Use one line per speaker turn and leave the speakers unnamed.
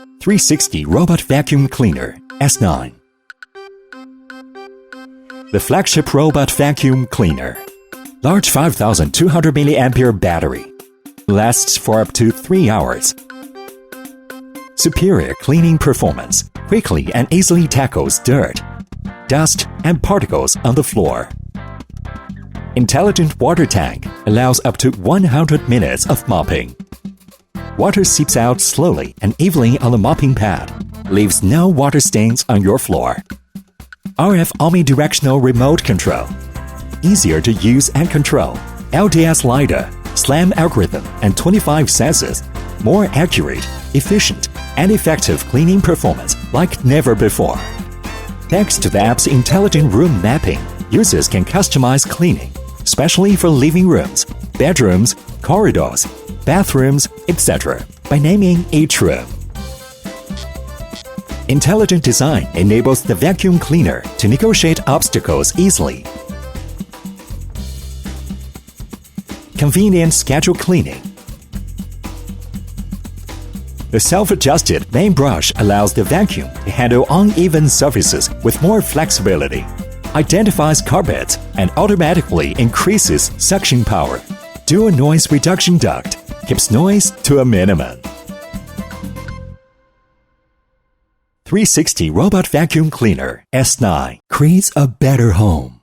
360 Robot Vacuum Cleaner S9. The flagship robot vacuum cleaner. Large 5200 mAh battery. Lasts for up to 3 hours. Superior cleaning performance. Quickly and easily tackles dirt, dust, and particles on the floor. Intelligent water tank allows up to 100 minutes of mopping. Water seeps out slowly and evenly on the mopping pad. Leaves no water stains on your floor. RF omnidirectional remote control. Easier to use and control. LDS LiDAR, SLAM algorithm, and 25 sensors. More accurate, efficient, and effective cleaning performance like never before. Thanks to the app's intelligent room mapping, users can customize cleaning, especially for living rooms, bedrooms, corridors, bathrooms, etc., by naming each room. Intelligent design enables the vacuum cleaner to negotiate obstacles easily. Convenient schedule cleaning. The self-adjusted main brush allows the vacuum to handle uneven surfaces with more flexibility, identifies carpets, and automatically increases suction power. Dual noise reduction duct keeps noise to a minimum. 360 Robot Vacuum Cleaner S9 creates a better home.